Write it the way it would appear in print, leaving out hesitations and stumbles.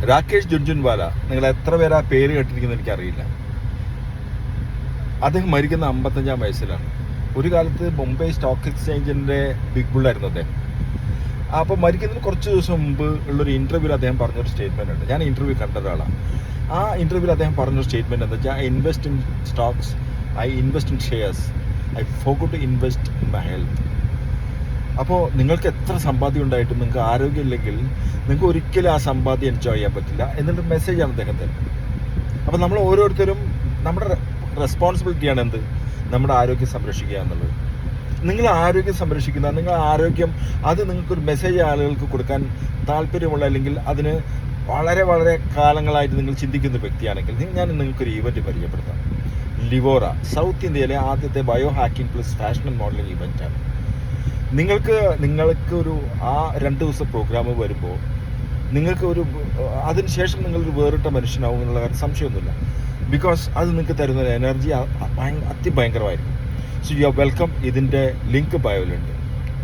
രാകേഷ് ജുൻജുൻവാല, നിങ്ങൾ എത്ര പേര് ആ പേര് കേട്ടിരിക്കുന്നത് എനിക്കറിയില്ല. അദ്ദേഹം മരിക്കുന്ന 55-ാം വയസ്സിലാണ്. ഒരു കാലത്ത് മുംബൈ സ്റ്റോക്ക് എക്സ്ചേഞ്ചിൻ്റെ ബിഗ് ബുള്ളായിരുന്നു അദ്ദേഹം. അപ്പോൾ മരിക്കുന്നതിന് കുറച്ച് ദിവസം മുമ്പ് ഉള്ളൊരു ഇൻ്റർവ്യൂവിൽ അദ്ദേഹം പറഞ്ഞൊരു സ്റ്റേറ്റ്മെൻ്റ് ഉണ്ട്. ഞാൻ ഇൻ്റർവ്യൂ കണ്ട ഒരാളാണ്. ആ ഇൻ്റർവ്യൂവിൽ അദ്ദേഹം പറഞ്ഞൊരു സ്റ്റേറ്റ്മെൻറ്റ് എന്താ വെച്ചാൽ, I invest in stocks, I invest in shares, I forgot to invest in my health. അപ്പോൾ നിങ്ങൾക്ക് എത്ര സമ്പാദ്യം ഉണ്ടായിട്ടും നിങ്ങൾക്ക് ആരോഗ്യമില്ലെങ്കിൽ നിങ്ങൾക്ക് ഒരിക്കലും ആ സമ്പാദ്യം എൻജോയ് ചെയ്യാൻ പറ്റില്ല എന്നുള്ളൊരു മെസ്സേജാണ് അദ്ദേഹത്തിന്. അപ്പോൾ നമ്മൾ ഓരോരുത്തരും നമ്മുടെ റെസ്പോൺസിബിലിറ്റിയാണ് എന്ത്, നമ്മുടെ ആരോഗ്യം സംരക്ഷിക്കുക എന്നുള്ളത്. നിങ്ങൾ ആരോഗ്യം സംരക്ഷിക്കുന്ന, നിങ്ങൾ ആരോഗ്യം അത് നിങ്ങൾക്കൊരു മെസ്സേജ് ആളുകൾക്ക് കൊടുക്കാൻ താല്പര്യമുള്ള, അല്ലെങ്കിൽ അതിന് വളരെ വളരെ കാലങ്ങളായിട്ട് നിങ്ങൾ ചിന്തിക്കുന്ന വ്യക്തിയാണെങ്കിൽ ഞാൻ നിങ്ങൾക്കൊരു ഈവൻറ്റ് പരിചയപ്പെടുത്താം. ലിവോറ സൗത്ത് ഇന്ത്യയിലെ ആദ്യത്തെ bio hacking plus fashion modelling ഇവൻറ്റാണ്. നിങ്ങൾക്ക് ഒരു ആ 2 ദിവസം പ്രോഗ്രാം വരുമ്പോൾ അതിനുശേഷം നിങ്ങളൊരു വേറിട്ട മനുഷ്യനാവും എന്നുള്ള കാര്യം സംശയമൊന്നുമില്ല. ബിക്കോസ് അത് നിങ്ങൾക്ക് തരുന്ന എനർജി അതിഭയങ്കരമായിരിക്കും. So you are welcome. ഇതിൻ്റെ ലിങ്ക് ബയോയിലുണ്ട്.